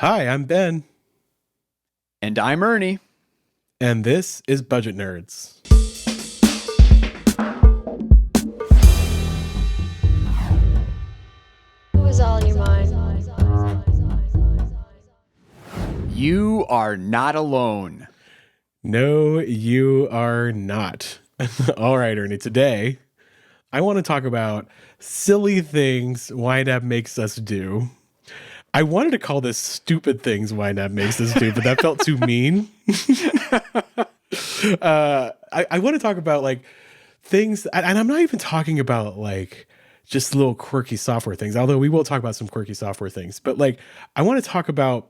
Hi, I'm Ben, And I'm Ernie. and this is Budget Nerds. What was all in your mind? You are not alone. No, you are not. All right, Ernie, today I want to talk about silly things YNAB makes us do. I wanted to call this stupid things YNAB makes us do, but that felt too mean. I want to talk about like things, and I'm not even talking about like just little quirky software things, although we will talk about some quirky software things, but like I want to talk about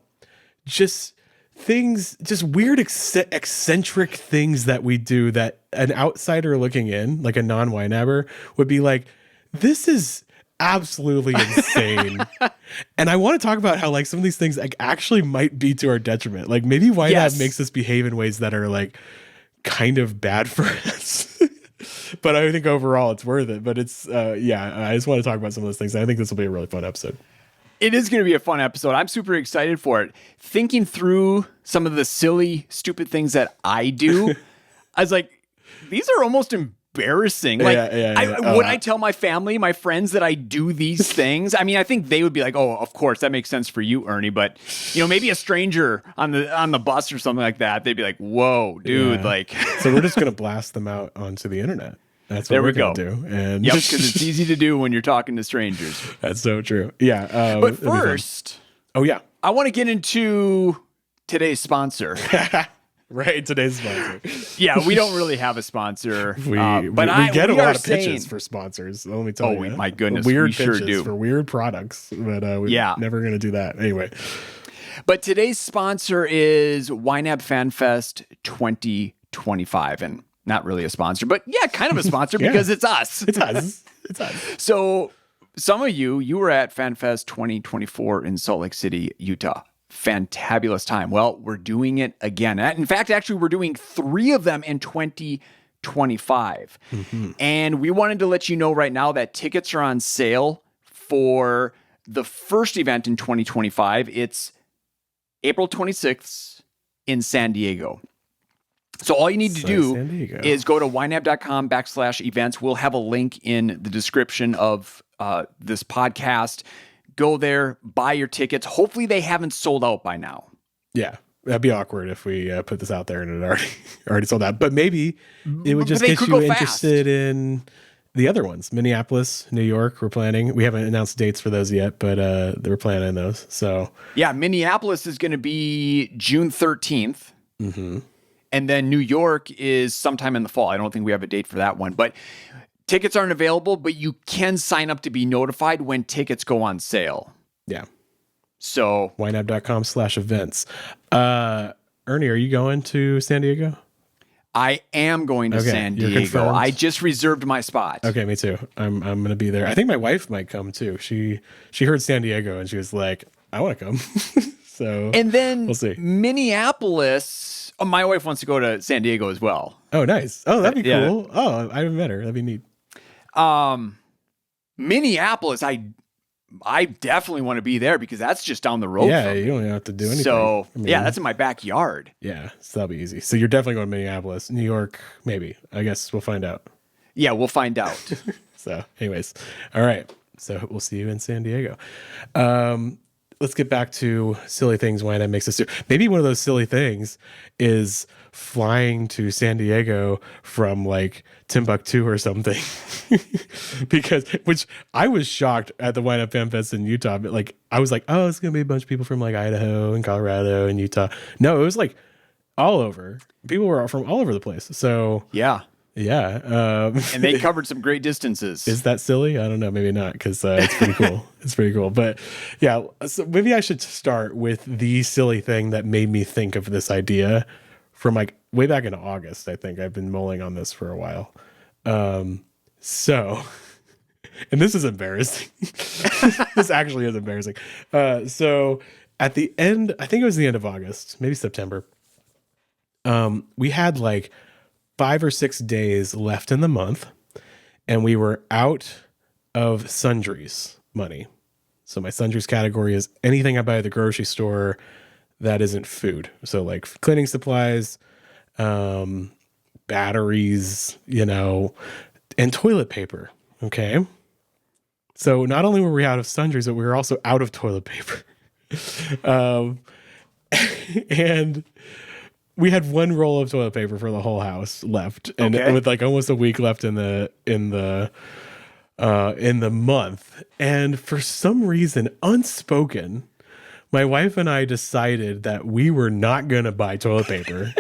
just things, just weird, eccentric things that we do that an outsider looking in, like a non-YNABer, would be like, this is absolutely insane. And I want to talk about how like some of these things like actually might be to our detriment. Like maybe YNAB makes us behave in ways that are like kind of bad for us. But I think overall it's worth it. But it's I just want to talk about some of those things. I think this will be a really fun episode. It is going to be a fun episode. I'm super excited for it. Thinking through some of the silly, stupid things that I do, I was like, these are almost embarrassing. Like, would I tell my family, my friends that I do these things? I mean, I think they would be like, oh, of course, that makes sense for you, Ernie. But, you know, maybe a stranger on the bus or something like that, they'd be like, whoa, dude. Yeah. Like, so we're just going to blast them out onto the internet. That's what we're going to do. And yep, because it's easy to do when you're talking to strangers. That's so true. Yeah. But first, I want to get into today's sponsor. Right, today's sponsor. Yeah, we don't really have a sponsor. We get a lot of pitches for sponsors. Let me tell you. Oh, my goodness. Weird we pitches sure do. for weird products. But we're never going to do that. Anyway. But today's sponsor is YNAB Fan Fest 2025. And not really a sponsor, but yeah, kind of a sponsor because it's us. It's us. It's us. So some of you were at Fan Fest 2024 in Salt Lake City, Utah. Fantabulous time. Well, we're doing it again. In fact, actually, we're doing 3 of them in 2025. Mm-hmm. And we wanted to let you know right now that tickets are on sale for the first event in 2025. It's April 26th in San Diego. So all you need to do is go to ynab.com/events. We'll have a link in the description of this podcast. Go there, buy your tickets. Hopefully they haven't sold out by now. Yeah, that'd be awkward if we put this out there and it already sold out. But maybe it would just get you interested in the other ones. Minneapolis, New York, we're planning. We haven't announced dates for those yet, but we're planning those. So yeah, Minneapolis is going to be June 13th. Mm-hmm. And then New York is sometime in the fall. I don't think we have a date for that one. But tickets aren't available, but you can sign up to be notified when tickets go on sale. Yeah. So YNAB.com/events. Ernie, are you going to San Diego? I am going to San Diego. I just reserved my spot. Okay, me too. I'm going to be there. I think my wife might come too. She heard San Diego and she was like, I want to come. So and then we'll see. Minneapolis. Oh, my wife wants to go to San Diego as well. Oh, nice. Oh, that'd be cool. Oh, I haven't met her. That'd be neat. Minneapolis, I definitely want to be there because that's just down the road. Yeah, you don't have to do anything. So that's in my backyard. Yeah, so that'll be easy. So you're definitely going to Minneapolis. New York, maybe. I guess we'll find out. Yeah, we'll find out. So anyways, all right. So we'll see you in San Diego. Let's get back to silly things YNAB makes us do. Maybe one of those silly things is flying to San Diego from like Timbuktu or something. Which I was shocked at the YNAB Fan Fest in Utah. But like, I was like, oh, it's going to be a bunch of people from like Idaho and Colorado and Utah. No, it was like all over. People were from all over the place. So yeah. Yeah. And they covered some great distances. Is that silly? I don't know. Maybe not, because it's pretty cool. It's pretty cool. But yeah, so maybe I should start with the silly thing that made me think of this idea from like way back in August. I think I've been mulling on this for a while. So, and this is embarrassing. This actually is embarrassing. So at the end, I think it was the end of August, maybe September. We had like 5 or 6 days left in the month, and we were out of sundries money. So my sundries category is anything I buy at the grocery store that isn't food. So like cleaning supplies, batteries, and toilet paper. Okay. So not only were we out of sundries, but we were also out of toilet paper. And we had one roll of toilet paper for the whole house left, and with like almost a week left in the month. And for some reason, unspoken, my wife and I decided that we were not going to buy toilet paper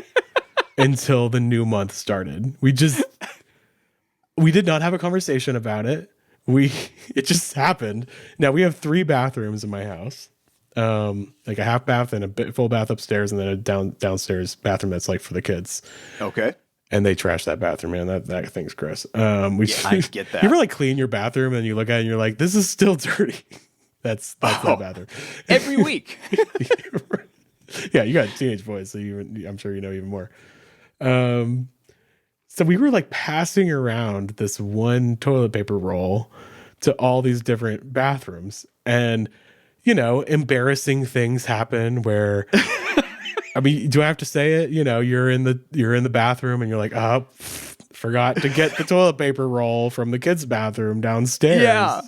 until the new month started. We did not have a conversation about it. It just happened. Now we have 3 bathrooms in my house. Like a half bath and a full bath upstairs, and then a downstairs bathroom that's like for the kids. Okay. And they trash that bathroom, man. That thing's gross. I get that. You ever like clean your bathroom and you look at it and you're like, this is still dirty. That's that bathroom. Every week. Yeah, you got teenage boys, so I'm sure you know even more. So we were like passing around this one toilet paper roll to all these different bathrooms, and embarrassing things happen where, I mean, do I have to say it? You're in the bathroom and you're like, oh, forgot to get the toilet paper roll from the kids' bathroom downstairs. Yeah.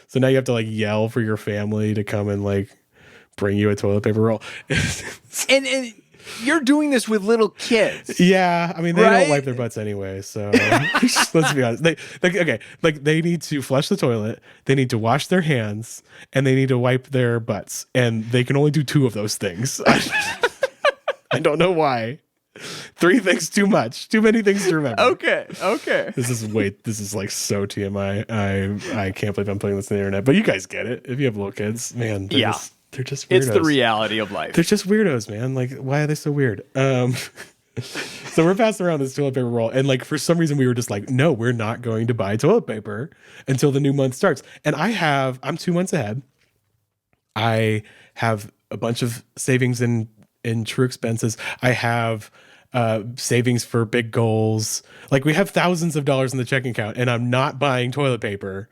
So now you have to like yell for your family to come and like bring you a toilet paper roll. and you're doing this with little kids. Yeah, I mean, they don't wipe their butts anyway, so let's be honest. They need to flush the toilet, they need to wash their hands, and they need to wipe their butts, and they can only do 2 of those things. I don't know why. 3 things too much. Too many things to remember. Okay. This is like so TMI. I can't believe I'm putting this on the internet, but you guys get it. If you have little kids, man, they're just weirdos. It's the reality of life. They're just weirdos, man. Like, why are they so weird? So we're passing around this toilet paper roll, and like for some reason we were just like, no, we're not going to buy toilet paper until the new month starts. And I'm 2 months ahead. I have a bunch of savings in true expenses. I have savings for big goals. Like we have thousands of dollars in the checking account, and I'm not buying toilet paper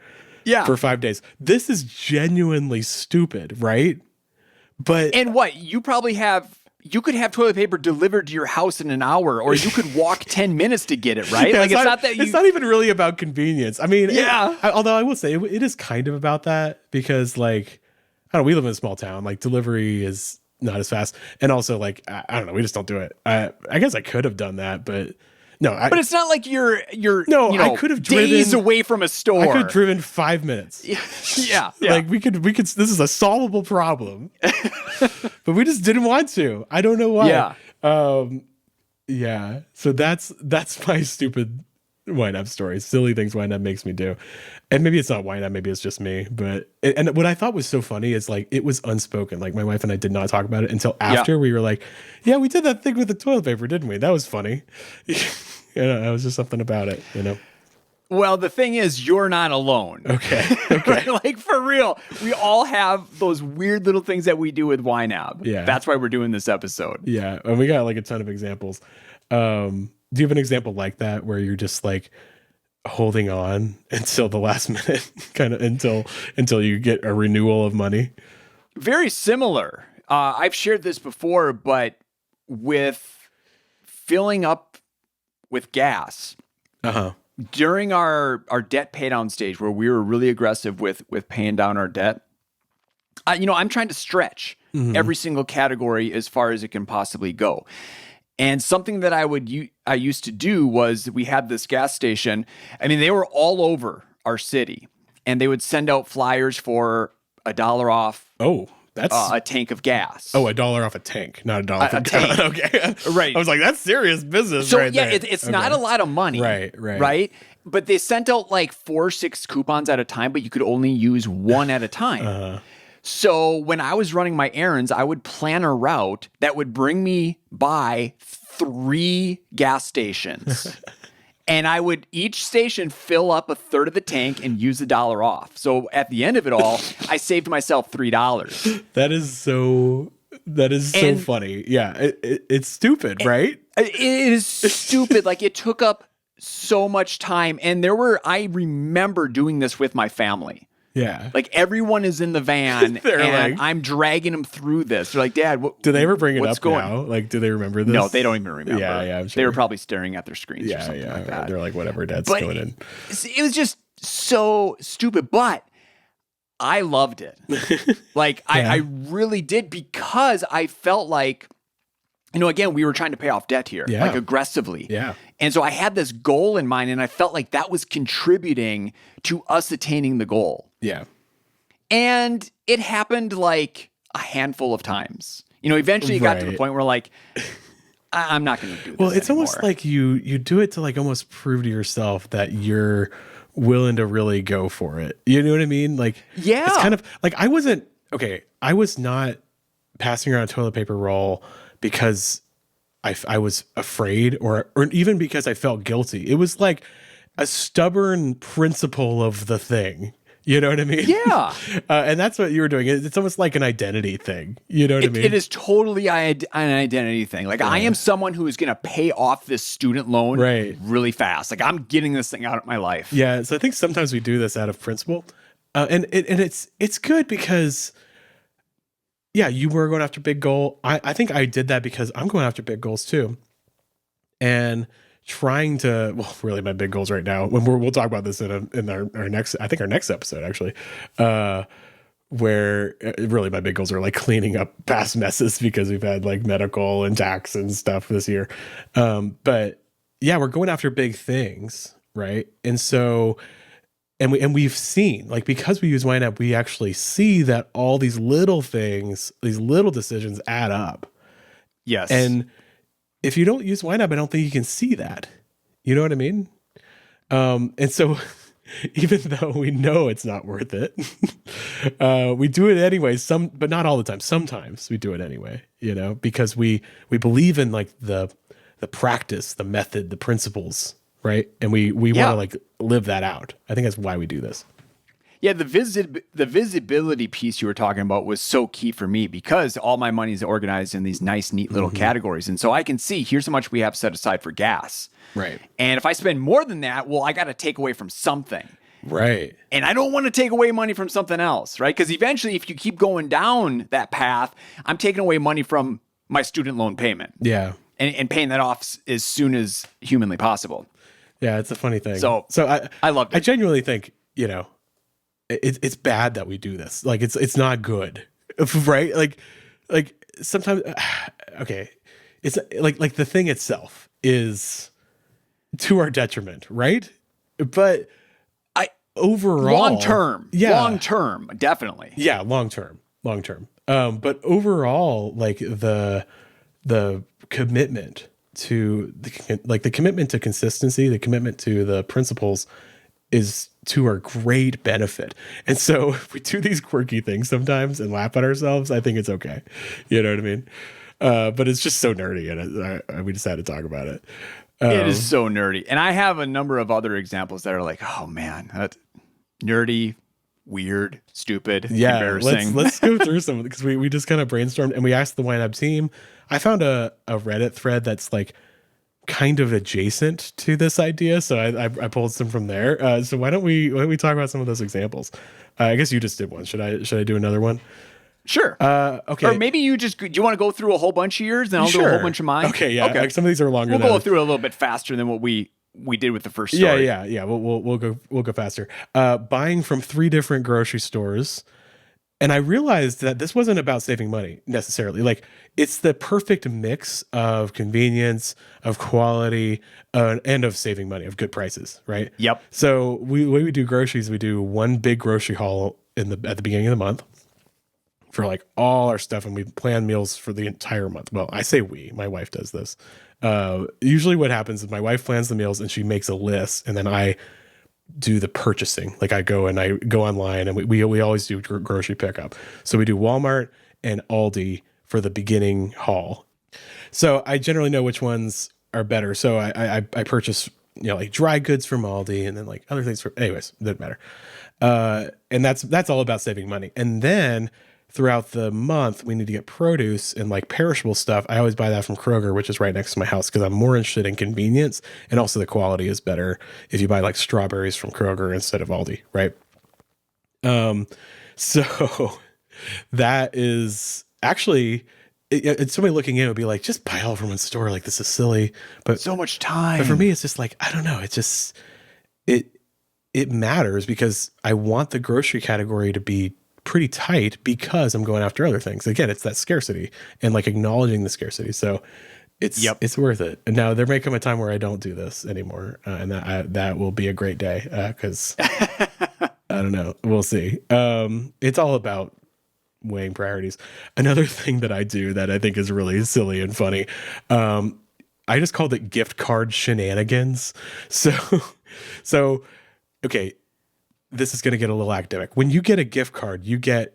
for 5 days. This is genuinely stupid, right? And what you could have toilet paper delivered to your house in an hour, or you could walk 10 minutes to get it, right? Yeah, like it's not even really about convenience. I mean, yeah. Although I will say it is kind of about that, because like, I don't know, we live in a small town. Like delivery is not as fast, and also like I don't know, we just don't do it. I guess I could have done that, but no. But it's not like you're I could have days away from a store. I could have driven 5 minutes. Yeah. Like we could. This is a solvable problem, but we just didn't want to. I don't know why. Yeah. So that's my stupid YNAB story. Silly things YNAB makes me do. And maybe it's not YNAB, maybe it's just me. And what I thought was so funny is like it was unspoken. Like my wife and I did not talk about it until after we were like, yeah, we did that thing with the toilet paper, didn't we? That was funny. It was just something about it, Well, the thing is, you're not alone. Okay. Like for real, we all have those weird little things that we do with YNAB. Yeah. That's why we're doing this episode. Yeah. And we got like a ton of examples. Do you have an example like that where you're just like holding on until the last minute, kind of until you get a renewal of money? Very similar. I've shared this before, but with filling up with gas. During our debt pay down stage, where we were really aggressive with paying down our debt, I'm trying to stretch every single category as far as it can possibly go. And something that I used to do was, we had this gas station. I mean, they were all over our city, and they would send out flyers for $1 off. Oh, that's a tank of gas. Oh, $1 off a tank, not $1 off a tank. Okay, right. I was like, that's serious business. So right yeah, there. it's not a lot of money. Right. But they sent out like 4 or 6 coupons at a time, but you could only use one at a time. So when I was running my errands, I would plan a route that would bring me by 3 gas stations. And I would each station fill up a third of the tank and use $1 off. So at the end of it all, I saved myself $3. That is so funny. Yeah, it's stupid, right? It is stupid. Like it took up so much time. And I remember doing this with my family. Yeah. Like everyone is in the van and like, I'm dragging them through this. They're like, Dad, do they ever bring it what's up going now? Like, do they remember this? No, they don't even remember. Yeah, I'm sure. They were probably staring at their screens or something like that. They're like, whatever, Dad's But going in. It was just so stupid, but I loved it. Like, I really did, because I felt like, again, we were trying to pay off debt here, like aggressively. Yeah. And so I had this goal in mind, and I felt like that was contributing to us attaining the goal. Yeah. And it happened like a handful of times. Eventually it got to the point where like, I'm not going to do this Well, it's anymore. almost like you do it to like almost prove to yourself that you're willing to really go for it. You know what I mean? Like, yeah. It's kind of like I was not passing around a toilet paper roll because I was afraid or even because I felt guilty. It was like a stubborn principle of the thing. You know what I mean? Yeah. And that's what you were doing. It's almost like an identity thing. You know what I mean? It is totally an identity thing. Like, I am someone who is going to pay off this student loan really fast. Like, I'm getting this thing out of my life. Yeah. So I think sometimes we do this out of principle. And it's good because, yeah, you were going after big goal. I think I did that because I'm going after big goals too. And trying to, well, really my big goals right now, when we'll talk about this in our next, I think our next episode actually, where really my big goals are like cleaning up past messes because we've had like medical and tax and stuff this year. But yeah, we're going after big things. Right. And so, and we've seen, like, because we use YNAB, we actually see that all these little things, these little decisions add up. Yes. And if you don't use YNAB, I don't think you can see that. You know what I mean? And so even though we know it's not worth it, we do it anyway, but not all the time. Sometimes we do it anyway, because we believe in like the practice, the method, the principles, right? And we want to like live that out. I think that's why we do this. Yeah, the visibility piece you were talking about was so key for me, because all my money is organized in these nice, neat little categories. And so I can see, here's how much we have set aside for gas. Right. And if I spend more than that, well, I got to take away from something. Right. And I don't want to take away money from something else, right? Because eventually, if you keep going down that path, I'm taking away money from my student loan payment. Yeah. And paying that off as soon as humanly possible. Yeah, it's a funny thing. So I loved it. I genuinely think, it's bad that we do this. Like, it's not good, right? Like sometimes, okay, it's like the thing itself is to our detriment, right? But overall, long term, definitely. Yeah, long term. But overall, like the commitment to the commitment to consistency, the commitment to the principles is to our great benefit. And so if we do these quirky things sometimes and laugh at ourselves, I think it's okay. You know what I mean? But it's just so nerdy, and we just had to talk about it. It is so nerdy. And I have a number of other examples that are like, oh man, that's nerdy, weird, stupid, embarrassing. Let's go through some, because we just kind of brainstormed and we asked the YNAB team. I found a Reddit thread that's like kind of adjacent to this idea, so I pulled some from there. So why don't we talk about some of those examples? I guess you just did one. Should I do another one? Sure. Okay. Or maybe do you want to go through a whole bunch of yours, and I'll do a whole bunch of mine? Okay. Yeah. Okay. Like some of these are longer. We'll go through it a little bit faster than what we did with the first story. Yeah. We'll go faster. Buying from 3 different grocery stores. And I realized that this wasn't about saving money necessarily. Like, it's the perfect mix of convenience, of quality, and of saving money, of good prices, right? Yep. So the way we do groceries, we do one big grocery haul at the beginning of the month for like all our stuff, and we plan meals for the entire month. Well, I say my wife does this. Usually what happens is my wife plans the meals and she makes a list, and then I do the purchasing. Like, I go online, and we always do grocery pickup. So we do Walmart and Aldi for the beginning haul. So I generally know which ones are better. So I purchase, like dry goods from Aldi, and then like other things anyways, it doesn't matter. And that's all about saving money. And then throughout the month, we need to get produce and like perishable stuff. I always buy that from Kroger, which is right next to my house, because I'm more interested in convenience, and also the quality is better if you buy like strawberries from Kroger instead of Aldi, right? So that is actually, it's somebody looking in would be like, just buy all from one store. Like, this is silly. But So much time. But for me, it's just like, I don't know. It's just, it matters because I want the grocery category to be pretty tight because I'm going after other things. Again, it's that scarcity and like acknowledging the scarcity. So it's worth it. And now there may come a time where I don't do this anymore. And that will be a great day. Cause I don't know. We'll see. It's all about weighing priorities. Another thing that I do that I think is really silly and funny. I just called it gift card shenanigans. So, okay, this is going to get a little academic. When you get a gift card, you get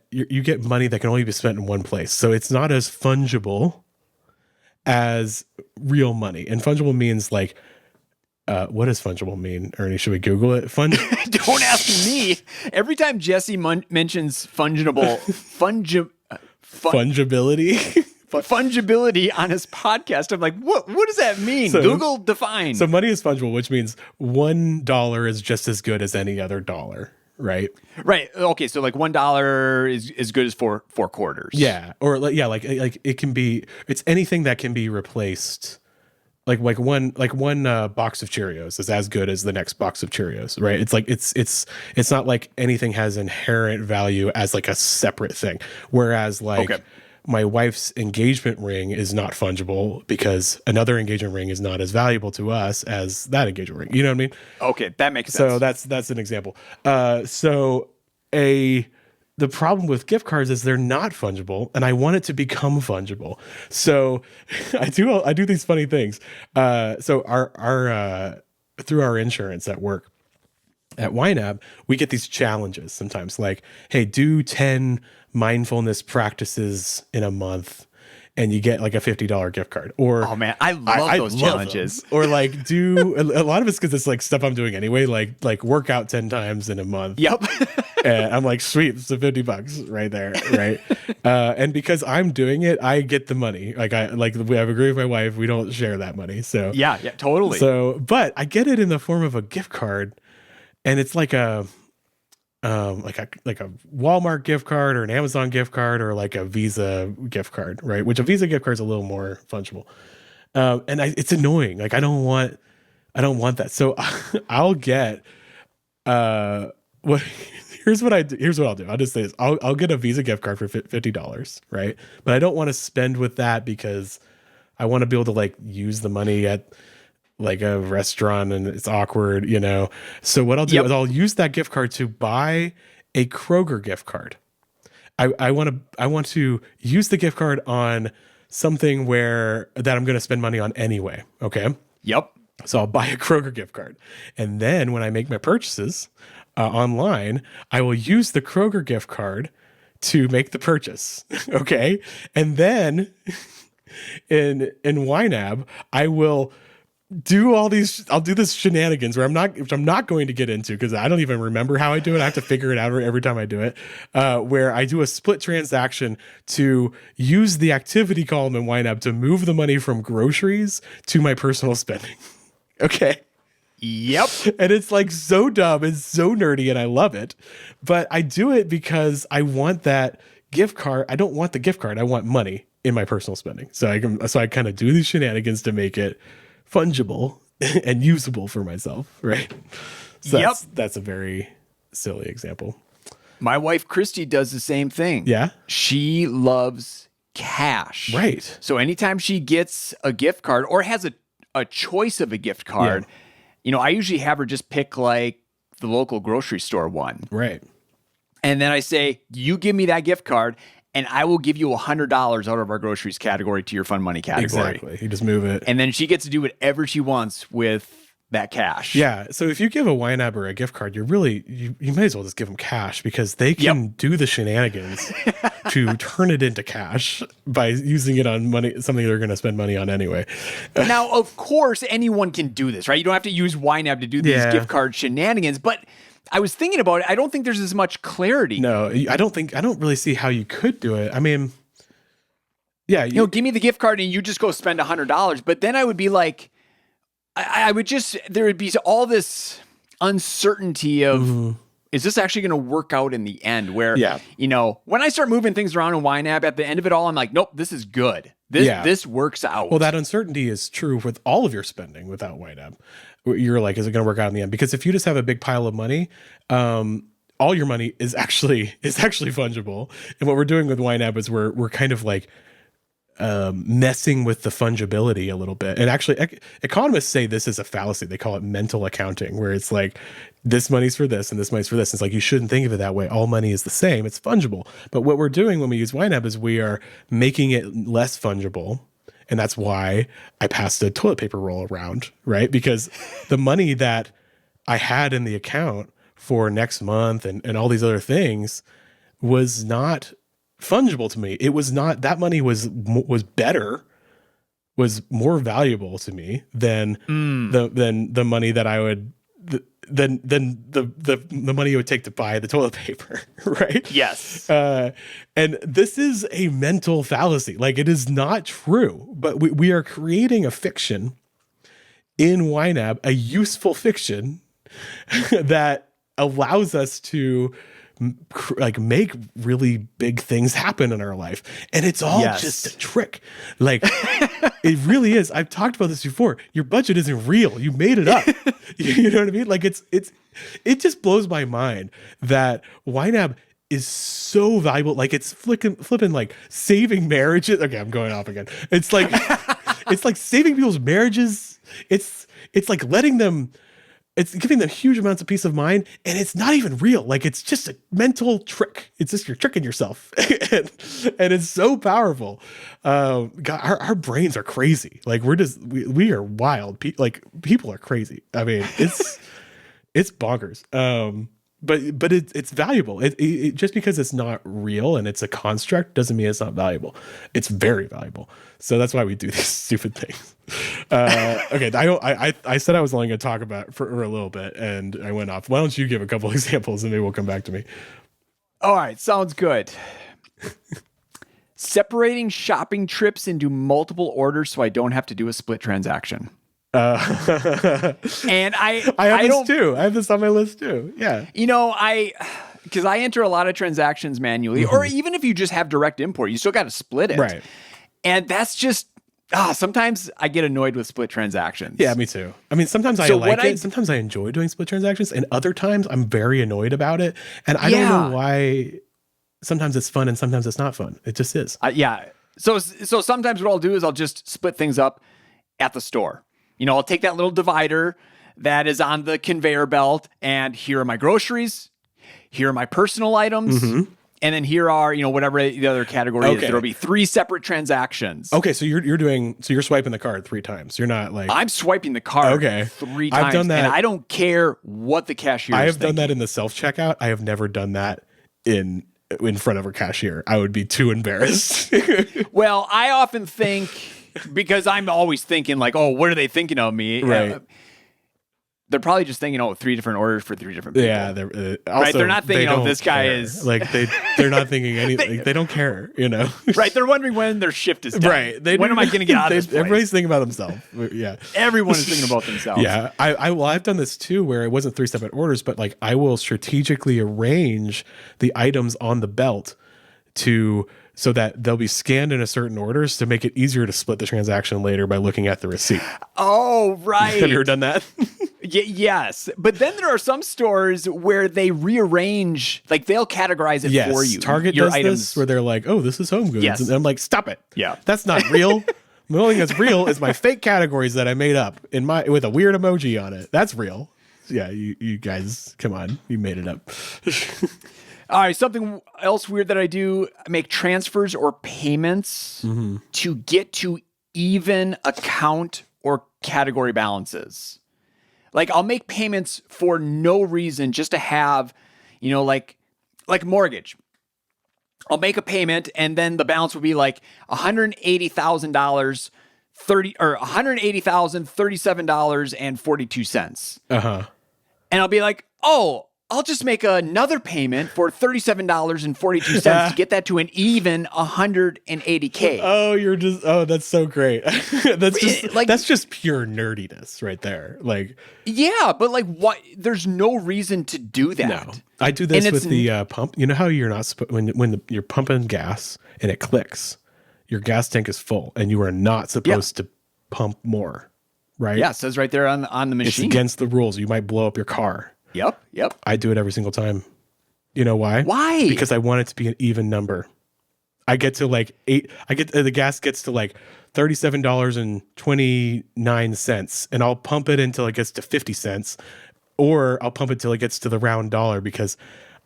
money that can only be spent in one place. So it's not as fungible as real money. And fungible means like, what does fungible mean, Ernie? Should we Google it? Don't ask me. Every time Jesse mentions fungibility on his podcast, I'm like, what does that mean? So, Google define. So money is fungible, which means $1 is just as good as any other dollar, right? Right. Okay. So like $1 is as good as four quarters. Yeah. Or like it can be, it's anything that can be replaced. Like one box of Cheerios is as good as the next box of Cheerios, right? It's like it's not like anything has inherent value as like a separate thing. Whereas like my wife's engagement ring is not fungible because another engagement ring is not as valuable to us as that engagement ring. You know what I mean? Okay, that makes sense. So that's an example. The problem with gift cards is they're not fungible, and I want it to become fungible. So I do these funny things. So our through our insurance at work at YNAB, we get these challenges sometimes, like, hey, do 10 mindfulness practices in a month, and you get like a $50 gift card. Or oh man, I love those challenges. Or like do a lot of it's because it's like stuff I'm doing anyway, like work out 10 times in a month. Yep. And I'm like, sweet, it's a $50 right there, right? And because I'm doing it, I get the money. Like I've agreed with my wife, we don't share that money. So yeah, totally. So, but I get it in the form of a gift card, and it's like a Walmart gift card or an Amazon gift card or like a Visa gift card, right? Which a Visa gift card is a little more fungible. And it's annoying. Like I don't want that. So I'll get here's what I'll do. I'll just say this. I'll get a Visa gift card for $50, right? But I don't want to spend with that because I want to be able to like use the money at like a restaurant and it's awkward, you know? So what I'll do is I'll use that gift card to buy a Kroger gift card. I want to use the gift card on something that I'm going to spend money on anyway. Okay. Yep. So I'll buy a Kroger gift card. And then when I make my purchases online, I will use the Kroger gift card to make the purchase. Okay. And then in YNAB, I will I'll do this shenanigans which I'm not going to get into because I don't even remember how I do it. I have to figure it out every time I do it, where I do a split transaction to use the activity column in YNAB to move the money from groceries to my personal spending. Okay. Yep. And it's like so dumb and so nerdy and I love it, but I do it because I want that gift card. I don't want the gift card. I want money in my personal spending. So I kind of do these shenanigans to make it fungible and usable for myself, right? So that's a very silly example. My wife Christy does the same thing. Yeah. She loves cash. Right. So anytime she gets a gift card or has a choice of a gift card, you know, I usually have her just pick like the local grocery store one. Right. And then I say, you give me that gift card and I will give you $100 out of our groceries category to your fun money category. Exactly. You just move it. And then she gets to do whatever she wants with that cash. Yeah. So if you give a YNAB or a gift card, you might as well just give them cash because they can do the shenanigans to turn it into cash by using it on money, something they're going to spend money on anyway. Now, of course, anyone can do this, right? You don't have to use YNAB to do these gift card shenanigans, but I was thinking about it. I don't think there's as much clarity. No, I don't really see how you could do it. I mean, yeah. Give me the gift card and you just go spend $100. But then I would be like, there would be all this uncertainty of, is this actually going to work out in the end? Where, Yeah. you know, when I start moving things around in YNAB, at the end of it all, I'm like, nope, this is good. This works out. Well, that uncertainty is true with all of your spending without YNAB. You're like, is it going to work out in the end? Because if you just have a big pile of money, all your money is actually fungible. And what we're doing with YNAB is we're kind of like messing with the fungibility a little bit. And actually, economists say this is a fallacy. They call it mental accounting, where it's like this money's for this and this money's for this. It's like you shouldn't think of it that way. All money is the same. It's fungible. But what we're doing when we use YNAB is we are making it less fungible. And that's why I passed a toilet paper roll around, right? Because the money that I had in the account for next month and all these other things was not fungible to me. It was not, that money was better, was more valuable to me than the money that I would than the money it would take to buy the toilet paper, right? Yes. And this is a mental fallacy. Like, it is not true, but we are creating a fiction in YNAB, a useful fiction that allows us to like make really big things happen in our life. And it's all just a trick. Like, it really is. I've talked about this before. Your budget isn't real. You made it up. You know what I mean? Like, it just blows my mind that YNAB is so valuable. Like, it's flipping like saving marriages. Okay, I'm going off again. It's like it's like saving people's marriages. It's like letting them, it's giving them huge amounts of peace of mind, and it's not even real. Like, it's just a mental trick. It's just you're tricking yourself, and it's so powerful. God, our brains are crazy. Like, we are wild. People are crazy. I mean, it's bonkers. But it's valuable. It just because it's not real and it's a construct doesn't mean it's not valuable. It's very valuable. So that's why we do these stupid things. Okay, I said I was only going to talk about for a little bit, and I went off. Why don't you give a couple examples, and maybe we'll come back to me. All right, sounds good. Separating shopping trips into multiple orders so I don't have to do a split transaction. And I have this too. I have this on my list too. Yeah. You know, because I enter a lot of transactions manually, or even if you just have direct import, you still got to split it. Right. And that's just, sometimes I get annoyed with split transactions. Yeah, me too. I mean, sometimes I like it. Sometimes I enjoy doing split transactions, and other times I'm very annoyed about it. And I don't know why. Sometimes it's fun and sometimes it's not fun. It just is. Yeah. So sometimes what I'll do is I'll just split things up at the store. You know, I'll take that little divider that is on the conveyor belt, and here are my groceries, here are my personal items, and then here are, you know, whatever the other category is. There'll be 3 separate transactions. Okay, so you're swiping the card 3 times. You're not like, I'm swiping the card 3 times. I've done that, and I don't care what the cashier is I have done that in the self-checkout. I have never done that in front of a cashier. I would be too embarrassed. Well, I often think, because I'm always thinking like, oh, what are they thinking of me? Right. They're probably just thinking, 3 different orders for 3 different people. Yeah. Right. They're not thinking, this guy is like, they're not thinking anything. They don't care, you know? Right. They're wondering when their shift is done. Right. When am I going to get out of this place? Everybody's thinking about themselves. Yeah. Everyone is thinking about themselves. Yeah. I've done this too, where it wasn't 3 separate orders, but like I will strategically arrange the items on the belt so that they'll be scanned in a certain orders to make it easier to split the transaction later by looking at the receipt. Oh, right. Have you ever done that? Yes. But then there are some stores where they rearrange, like they'll categorize it for you. Target does this, where they're like, oh, this is home goods. Yes. And I'm like, stop it. Yeah. That's not real. The only thing that's real is my fake categories that I made up with a weird emoji on it. That's real. Yeah, you guys, come on. You made it up. All right, something else weird that I do, I make transfers or payments to get to even account or category balances. Like, I'll make payments for no reason, just to have, you know, like mortgage. I'll make a payment, and then the balance would be like $180,000, $180,037.42. Uh-huh. And I'll be like, oh, I'll just make another payment for $37.42 to get that to an even 180K. Oh, that's so great. That's just pure nerdiness right there. Like, yeah, but like, what? There's no reason to do that. no, I do this with the pump. You know how you're not when you're pumping gas and it clicks, your gas tank is full, and you are not supposed to pump more, right? Yeah, it says right there on the machine. It's against the rules. You might blow up your car. Yep. I do it every single time. You know why? Why? Because I want it to be an even number. I get to like the gas gets to like $37.29, and I'll pump it until it gets to 50 cents, or I'll pump it till it gets to the round dollar because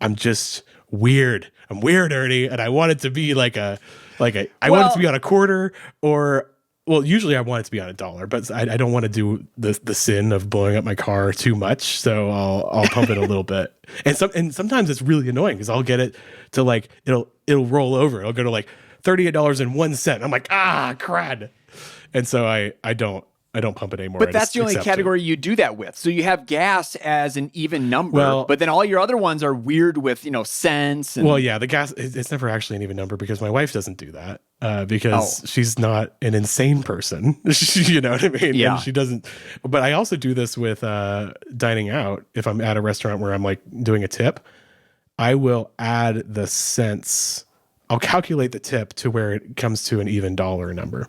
I'm just weird. I'm weird, Ernie, and I want it to be I want it to be on a quarter, or well, usually I want it to be on $1, but I don't want to do the sin of blowing up my car too much, so I'll pump it a little bit. And sometimes it's really annoying because I'll get it to like it'll roll over. It'll go to like $38.01. I'm like, crud. And so I don't pump it anymore. But that's the only category you do that with. So you have gas as an even number, but then all your other ones are weird with, cents. And... Well, yeah, the gas, it's never actually an even number because my wife doesn't do that because she's not an insane person. You know what I mean? Yeah. And she doesn't. But I also do this with dining out. If I'm at a restaurant where I'm like doing a tip, I will add the cents. I'll calculate the tip to where it comes to an even dollar number.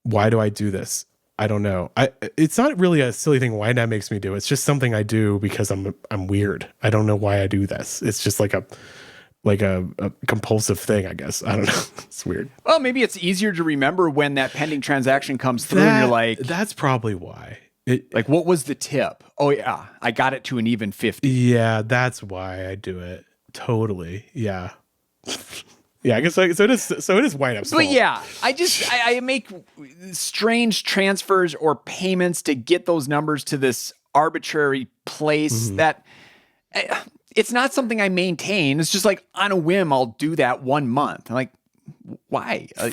Why do I do this? I don't know. It's not really a silly thing YNAB makes me do. It's just something I do because I'm weird. I don't know why I do this. It's just like a compulsive thing, I guess. I don't know. It's weird. Well, maybe it's easier to remember when that pending transaction comes through and you're like... That's probably why. Like, what was the tip? Oh, yeah. I got it to an even 50. Yeah, that's why I do it. Totally. Yeah. Yeah, I guess so it is YNAB's fault. But yeah, I make strange transfers or payments to get those numbers to this arbitrary place that it's not something I maintain. It's just like on a whim, I'll do that 1 month. I'm like, why? I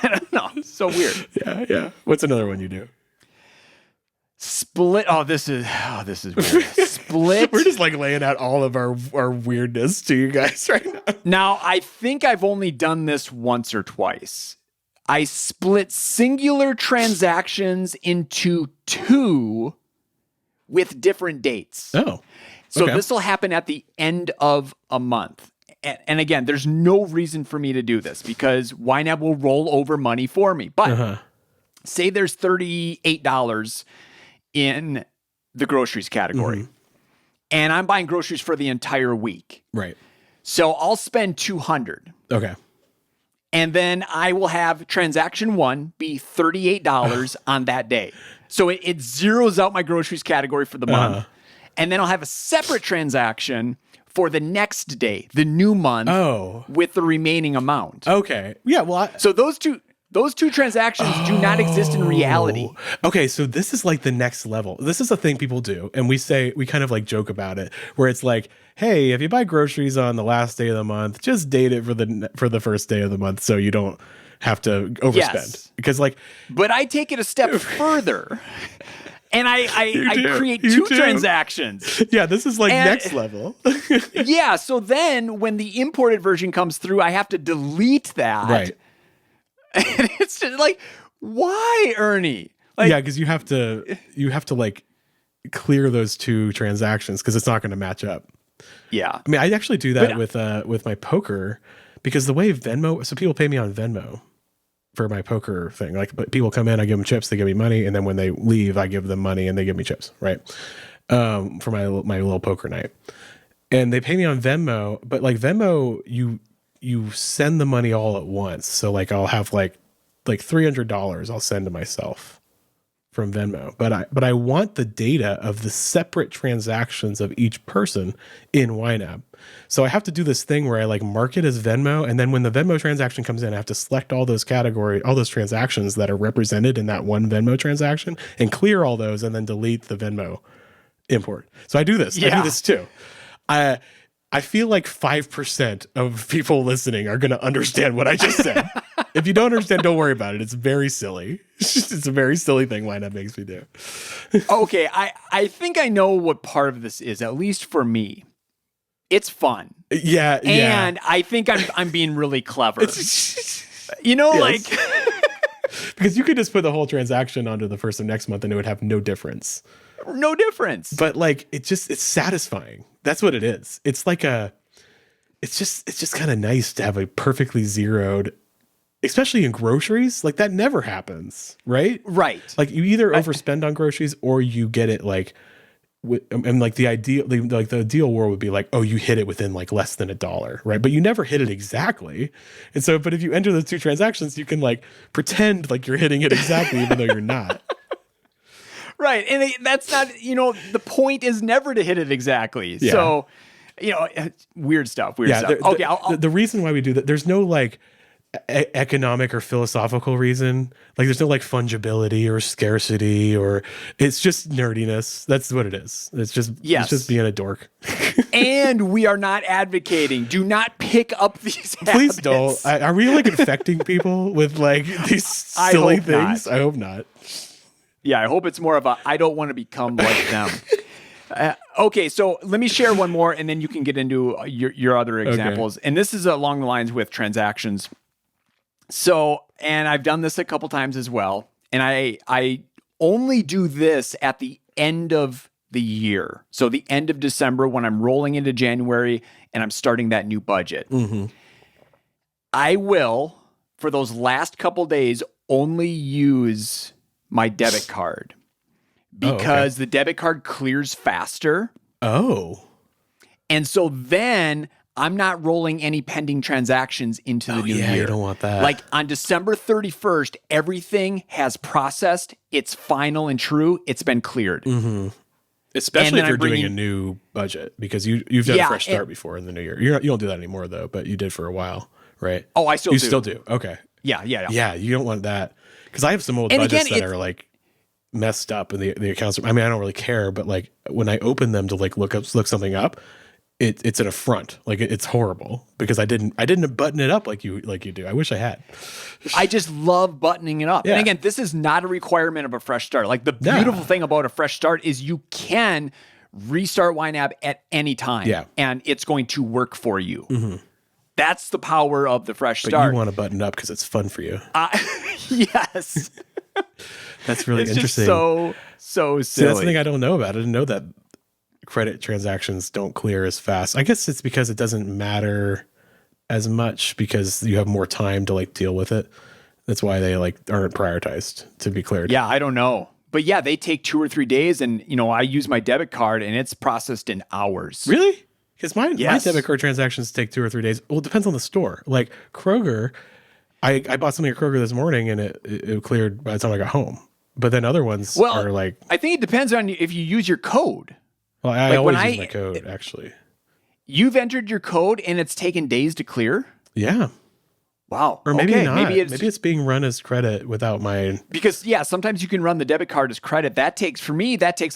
don't know. It's so weird. Yeah. What's another one you do? Split. This is weird. Split. We're just like laying out all of our weirdness to you guys right now. Now, I think I've only done this once or twice. I split singular transactions into two with different dates. Oh. So this will happen at the end of a month. And again, there's no reason for me to do this because YNAB will roll over money for me. But say there's $38 in the groceries category. And I'm buying groceries for the entire week. Right. So I'll spend $200. Okay. And then I will have transaction one be $38 on that day. So it zeroes out my groceries category for the month. And then I'll have a separate transaction for the next day, the new month, with the remaining amount. Okay. Yeah. Well, so those two transactions do not exist in reality. Okay, so this is like the next level. This is a thing people do, and we kind of like joke about it, where it's like, hey, if you buy groceries on the last day of the month, just date it for the first day of the month, so you don't have to overspend. Yes. Because but I take it a step further. And I create two transactions. Yeah, this is like next level. Yeah, so then when the imported version comes through, I have to delete that. Right. And it's just like, why, Ernie? Like, yeah, because you have to like clear those two transactions because it's not going to match up. Yeah. I mean, I actually do that with my poker because the way Venmo, so people pay me on Venmo for my poker thing. Like, but people come in, I give them chips, they give me money, and then when they leave, I give them money and they give me chips, right? For my little poker night. And they pay me on Venmo, but like Venmo, you send the money all at once. So like I'll have like $300 I'll send to myself from Venmo. But I want the data of the separate transactions of each person in YNAB. So I have to do this thing where I like mark it as Venmo, and then when the Venmo transaction comes in, I have to select all those transactions that are represented in that one Venmo transaction and clear all those and then delete the Venmo import. So I do this. Yeah. I do this too. I feel like 5% of people listening are going to understand what I just said. If you don't understand, don't worry about it. It's very silly. It's a very silly thing YNAB makes me do. Okay, I think I know what part of this is, at least for me. It's fun. Yeah, and I think I'm being really clever. You know, like because you could just put the whole transaction onto the first of next month and it would have no difference. No difference. But like it's satisfying. That's what it is. It's like it's just kind of nice to have a perfectly zeroed, especially in groceries. Like that never happens, right? Right. Like you either overspend on groceries or you get it like and like the ideal world would be like, oh, you hit it within like less than $1, right? But you never hit it exactly. And so, but if you enter those two transactions, you can like pretend like you're hitting it exactly, even though you're not. Right. And that's not, the point is never to hit it exactly. Yeah. So, weird stuff. Okay. The reason why we do that, there's no like economic or philosophical reason. Like there's no like fungibility or scarcity, or it's just nerdiness. That's what it is. It's just being a dork. And we are not advocating. Do not pick up these habits. Please don't. Are we like infecting people with like these silly things? Not. I hope not. Yeah, I hope it's more of a, I don't want to become like them. Okay, so let me share one more, and then you can get into your other examples. Okay. And this is along the lines with transactions. So, and I've done this a couple times as well. And I only do this at the end of the year. So the end of December when I'm rolling into January and I'm starting that new budget. Mm-hmm. I will, for those last couple days, only use my debit card because the debit card clears faster. Oh. And so then I'm not rolling any pending transactions into the new year. You don't want that. Like on December 31st, everything has processed. It's final and true. It's been cleared. Mm-hmm. Especially if you're doing a new budget, because you've done a fresh start before in the new year. You don't do that anymore though, but you did for a while, right? Oh, I still do. You still do. Okay. Yeah. Yeah, you don't want that. Because I have some old budgets that are like messed up and the accounts. I mean, I don't really care, but like when I open them to like look something up, it's an affront. Like it's horrible because I didn't button it up like you do. I wish I had. I just love buttoning it up. Yeah. And again, this is not a requirement of a fresh start. Like the beautiful thing about a fresh start is you can restart YNAB at any time. Yeah. And it's going to work for you. Mm-hmm. That's the power of the fresh start. But you want to button up because it's fun for you. Yes. That's really interesting. Just so silly. See, that's the thing I don't know about. I didn't know that credit transactions don't clear as fast. I guess it's because it doesn't matter as much because you have more time to like deal with it. That's why they like aren't prioritized to be cleared. Yeah, I don't know. But yeah, they take 2 or 3 days and I use my debit card and it's processed in hours. Really? Because my debit card transactions take 2 or 3 days. Well, it depends on the store. Like Kroger, I bought something at Kroger this morning and it cleared by the time I got home. But then other ones are like... I think it depends on if you use your code. Well, I always use my code, actually. You've entered your code and it's taken days to clear? Yeah. Wow. Or maybe not. Maybe it's being run as credit without my... Because, sometimes you can run the debit card as credit. That takes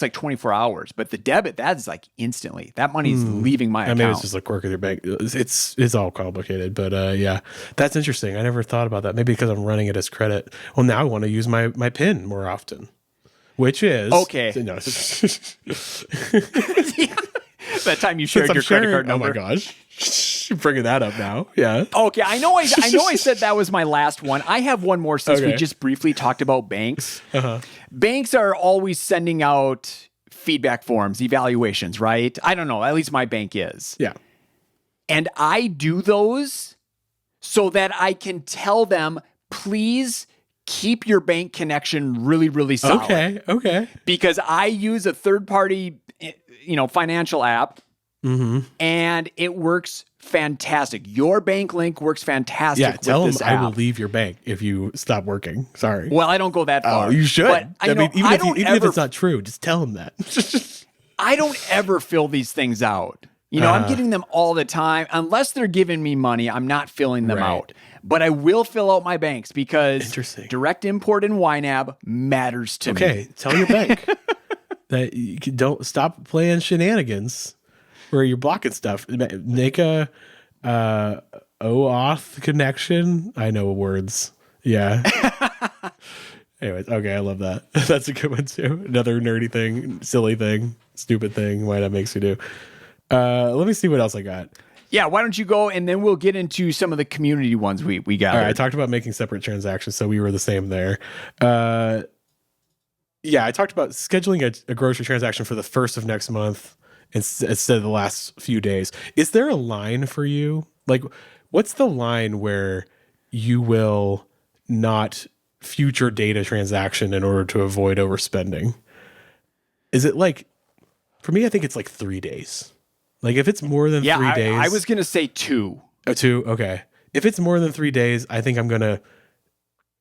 like 24 hours. But the debit, that's like instantly. That money's leaving my account. Maybe it's just like work with your bank. It's all complicated. But that's interesting. I never thought about that. Maybe because I'm running it as credit. Well, now I want to use my PIN more often. Which is... Okay. No. That time you shared your credit card number. Oh my gosh. You're bringing that up now. Yeah. Okay. I know I said that was my last one. I have one more since we just briefly talked about banks. Uh-huh. Banks are always sending out feedback forms, evaluations, right? I don't know. At least my bank is. Yeah. And I do those so that I can tell them, please keep your bank connection really, really solid. Okay. Because I use a third-party, financial app, and it works fantastic. Your bank link works fantastic. Yeah, tell them I will leave your bank if you stop working. Sorry. Well, I don't go that far. Oh, you should. But even if it's not true, just tell them that. I don't ever fill these things out. I'm getting them all the time. Unless they're giving me money, I'm not filling them out. But I will fill out my banks because direct import in YNAB matters to me. Okay, tell your bank that you don't stop playing shenanigans where you're blocking stuff. Make a aught connection. I know words. Yeah. Anyways, okay, I love that. That's a good one too. Another nerdy thing, silly thing, stupid thing. Why that makes you do. Let me see what else I got. Yeah, why don't you go, and then we'll get into some of the community ones we got. All right, I talked about making separate transactions, so we were the same there. Yeah, I talked about scheduling a grocery transaction for the 1st of next month instead of the last few days. Is there a line for you? Like, what's the line where you will not future date a transaction in order to avoid overspending? Is it like, for me, I think it's like 3 days. Like if it's more than 3 days. I was going to say 2. Oh, 2? Okay. If it's more than 3 days, I think I'm going to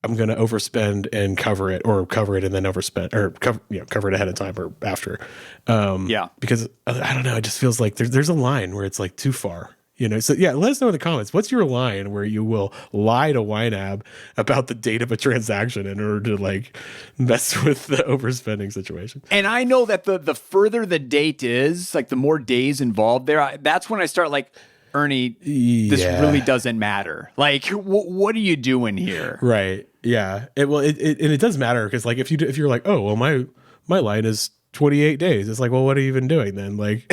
overspend and cover it and then overspend, or cover it ahead of time or after. Because I don't know, it just feels like there's a line where it's like too far, So yeah, let us know in the comments. What's your line where you will lie to YNAB about the date of a transaction in order to like mess with the overspending situation? And I know that the further the date is, like the more days involved there, that's when I start like, Ernie, this really doesn't matter. Like, what are you doing here? Right. Yeah. It does matter because like if you're like, oh well, my line is 28 days. It's like, well, what are you even doing then? Like,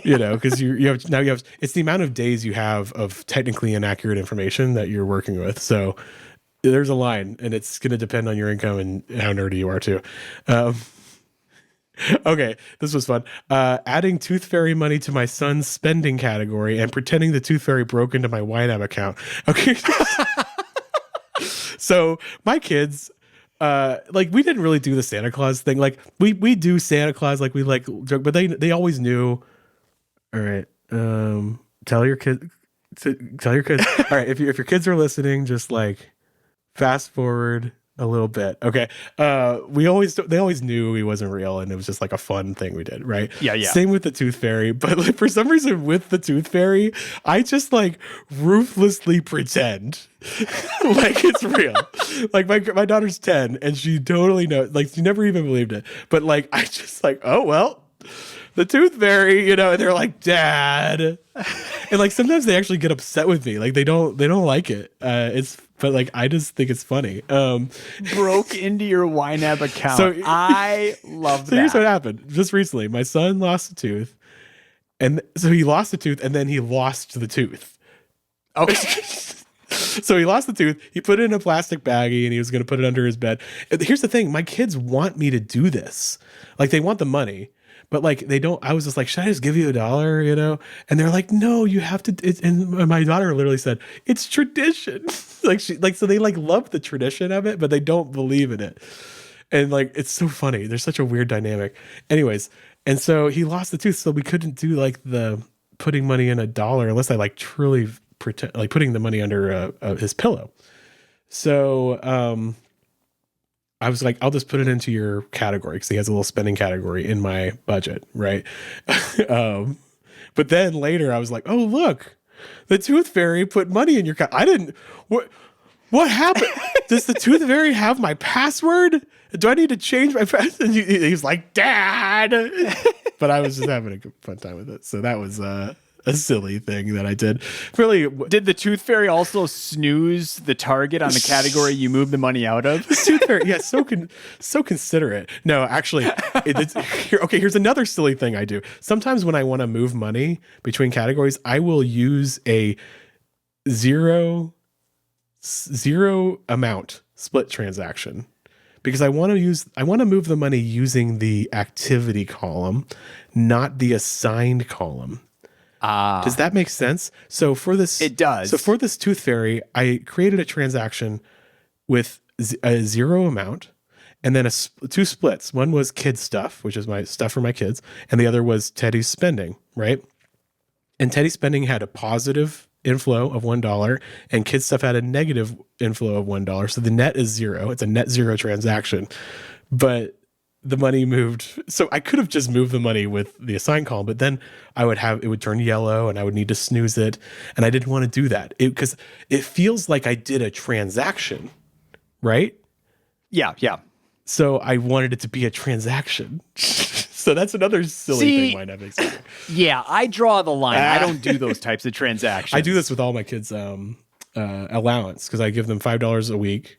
because you have it's the amount of days you have of technically inaccurate information that you're working with. So there's a line, and it's going to depend on your income and how nerdy you are too. Okay, this was fun. Adding Tooth Fairy money to my son's spending category and pretending the Tooth Fairy broke into my YNAB account. Okay. So my kids, like we didn't really do the Santa Claus thing. Like we do Santa Claus, like we like joke, but they always knew. All right, tell your kids. All right, if your kids are listening, just like fast forward a little bit. Okay. They always knew he wasn't real, and it was just like a fun thing we did, right? Yeah. Same with the Tooth Fairy, but like, for some reason with the Tooth Fairy, I just like ruthlessly pretend like it's real. Like my daughter's 10 and she totally knows, like she never even believed it. But like I just like, oh well, the Tooth Fairy, and they're like, Dad. And like sometimes they actually get upset with me. Like they don't like it. But like I just think it's funny. Broke into your YNAB account. So I love that. So here's what happened. Just recently, my son lost a tooth. And so he lost a tooth and then he lost the tooth. Okay. So he lost the tooth. He put it in a plastic baggie and he was going to put it under his bed. Here's the thing. My kids want me to do this. Like they want the money. But like they don't. I was just like, should I just give you $1? And they're like, no, you have to. And my daughter literally said, it's tradition. So they like love the tradition of it, but they don't believe in it. And like it's so funny. There's such a weird dynamic. Anyways, and so he lost the tooth, so we couldn't do like the putting money in $1 unless I like truly pretend like putting the money under his pillow. So I was like, I'll just put it into your category because he has a little spending category in my budget, right? But then later I was like, oh, look, the Tooth Fairy put money in your I didn't. What happened? Does the Tooth Fairy have my password? Do I need to change my password? And he's like, Dad. But I was just having a fun time with it. So that was a silly thing that I did. Really, did the Tooth Fairy also snooze the target on the category you moved the money out of? The Tooth Fairy, yeah, so considerate. No, actually, here's another silly thing I do. Sometimes when I want to move money between categories, I will use a zero amount split transaction because I want to move the money using the activity column, not the assigned column. Does that make sense? So for this, it does. So for this Tooth Fairy, I created a transaction with a zero amount, and then two splits. One was kids stuff, which is my stuff for my kids, and the other was Teddy's spending, right? And Teddy's spending had a positive inflow of $1, and kids stuff had a negative inflow of $1. So the net is zero. It's a net zero transaction, but the money moved. So I could have just moved the money with the assigned column, but then it would turn yellow and I would need to snooze it. And I didn't want to do that because it feels like I did a transaction, right? Yeah. So I wanted it to be a transaction. So that's another silly thing YNAB makes. Yeah, I draw the line. I don't do those types of transactions. I do this with all my kids' allowance because I give them $5 a week.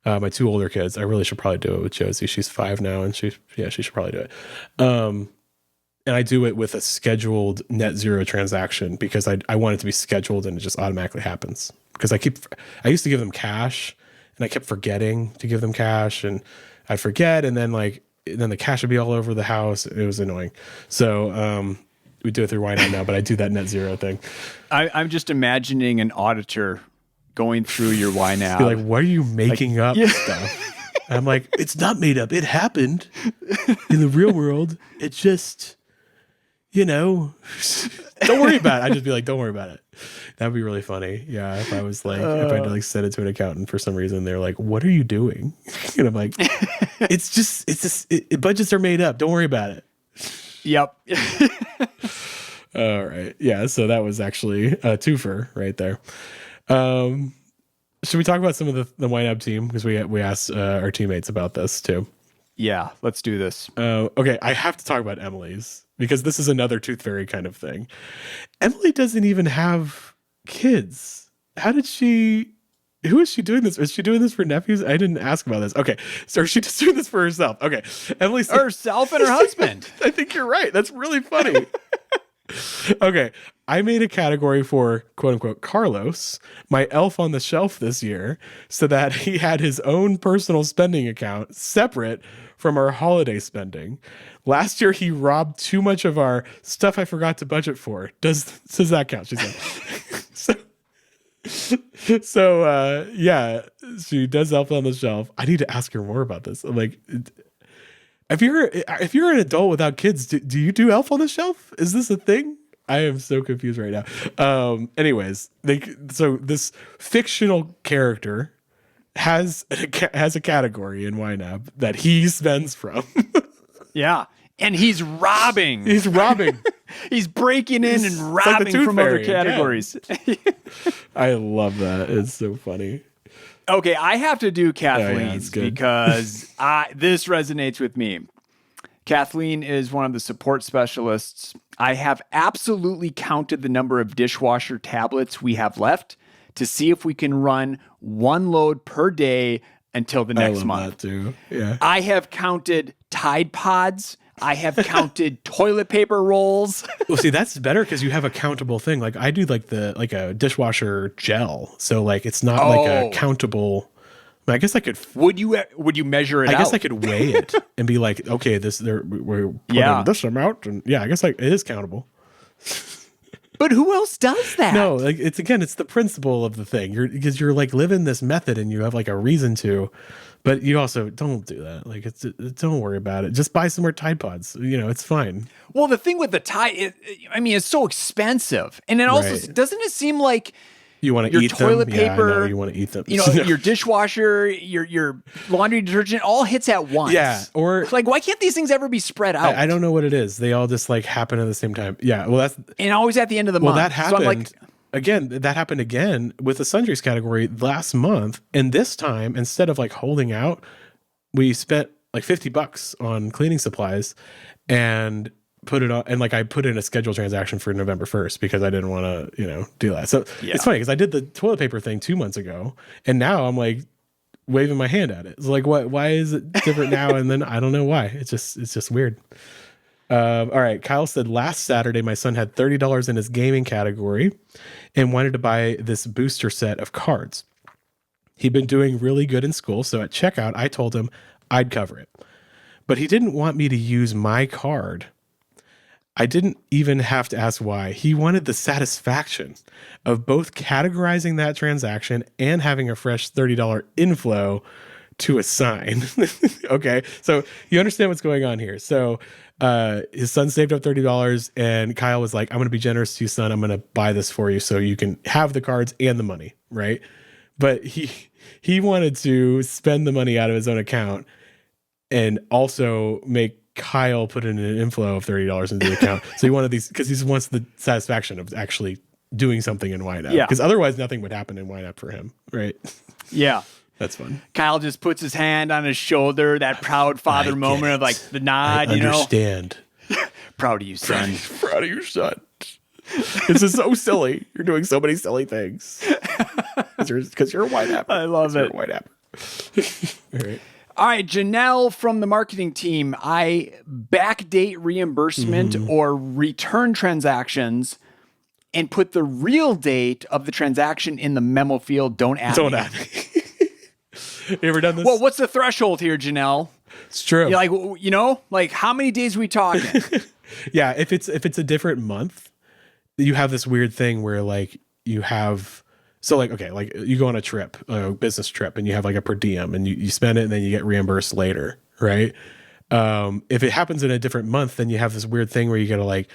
My 2 older kids. I really should probably do it with Josie. She's 5 now, and she should probably do it. And I do it with a scheduled net zero transaction because I want it to be scheduled and it just automatically happens. Because I used to give them cash, and I kept forgetting to give them cash, and I'd forget, and then the cash would be all over the house. It was annoying. So we do it through YNAB now, but I do that net zero thing. I'm just imagining an auditor going through your YNAB. Be like, why are you making up stuff? I'm like, it's not made up. It happened in the real world. It just, don't worry about it. I'd just be like, don't worry about it. That'd be really funny. Yeah. If I was like, if I had to send it to an accountant for some reason, they're like, what are you doing? And I'm like, budgets are made up. Don't worry about it. Yep. All right. Yeah. So that was actually a twofer right there. Should we talk about some of the YNAB team? Because we asked our teammates about this too. Yeah, let's do this. Okay, I have to talk about Emily's because this is another Tooth Fairy kind of thing. Emily doesn't even have kids. Who is she doing this? Is she doing this for nephews? I didn't ask about this. Okay, so is she just doing this for herself? Okay, Emily said, herself and her husband. I think you're right. That's really funny. Okay, I made a category for quote unquote Carlos, my elf on the shelf this year, so that he had his own personal spending account separate from our holiday spending. Last year, he robbed too much of our stuff I forgot to budget for. Does that count? She said. So yeah, she does elf on the shelf. I need to ask her more about this. I'm like, if you're an adult without kids, do you do elf on the shelf? Is this a thing? I am so confused right now. Anyways, so this fictional character has a category in YNAB that he spends from. Yeah. And he's robbing. He's robbing. He's breaking in and robbing like from other categories. Yeah. I love that. It's so funny. Okay, I have to do Kathleen's because this resonates with me. Kathleen is one of the support specialists. I have absolutely counted the number of dishwasher tablets we have left to see if we can run one load per day until the next month. I love that too. Yeah. I have counted Tide Pods. I have counted toilet paper rolls. Well, see, that's better because you have a countable thing. Like I do like a dishwasher gel. So like it's not like a countable. I guess I could. Would you measure it out? I guess I could weigh it and be like, okay, we're putting this amount, and yeah, I guess it is countable. But who else does that? No, like it's the principle of the thing. Because you're like living this method and you have like a reason to, but you also don't do that. Like don't worry about it. Just buy some more Tide Pods. It's fine. Well, the thing with the Tide, it's so expensive, and it also doesn't it seem like. You want to eat toilet them? paper. Yeah, you want to eat them. Your dishwasher, your laundry detergent, all hits at once. Yeah, or like, why can't these things ever be spread out? I don't know what it is. They all just like happen at the same time. Yeah, well, and always at the end of the month. Well, that happened again. That happened again with the sundries category last month, and this time instead of like holding out, we spent like $50 on cleaning supplies, and put it on, and like I put in a scheduled transaction for November 1st because I didn't want to, do that. So It's funny because I did the toilet paper thing 2 months ago, and now I'm like waving my hand at it. It's like, what? Why is it different now? And then I don't know why. It's just weird. All right. Kyle said last Saturday my son had $30 in his gaming category and wanted to buy this booster set of cards. He'd been doing really good in school, so at checkout I told him I'd cover it, but he didn't want me to use my card. I didn't even have to ask why. He wanted the satisfaction of both categorizing that transaction and having a fresh $30 inflow to assign. Okay, so you understand what's going on here. So his son saved up $30 and Kyle was like, I'm going to be generous to you, son. I'm going to buy this for you so you can have the cards and the money, right? But he wanted to spend the money out of his own account and also make Kyle put in an inflow of $30 into the account. So he wanted these because he wants the satisfaction of actually doing something in YNAB. Yeah. Because otherwise nothing would happen in YNAB for him. Right. Yeah. That's fun. Kyle just puts his hand on his shoulder, that proud father moment of like the nod, you know? Understand. Proud of you, son. Proud of your son. This is so silly. You're doing so many silly things. Because you're a YNAB. I love it. You're a YNAB. All right. All right, Janelle from the marketing team. I backdate reimbursement or return transactions and put the real date of the transaction in the memo field. Don't add me. You ever done this? Well, what's the threshold here, Janelle? It's true. You're like, you know, like how many days are we talking? Yeah, if it's a different month, you have this weird thing where like you have okay, like you go on a trip, a business trip, and you have like a per diem, and you spend it, and then you get reimbursed later, right? If it happens in a different month, then you have this weird thing where you got to like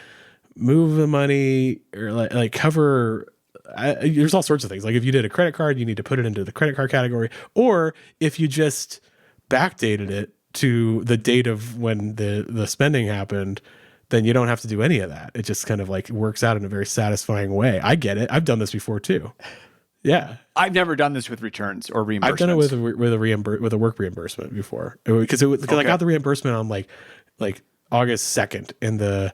move the money or like cover. There's all sorts of things. Like if you did a credit card, you need to put it into the credit card category, or if you just backdated it to the date of when the spending happened, then you don't have to do any of that. It just kind of like works out in a very satisfying way. I get it. I've done this before too. Yeah. I've never done this with returns or reimbursements. I've done it with a work reimbursement before. Because I got the reimbursement on like August 2nd, and the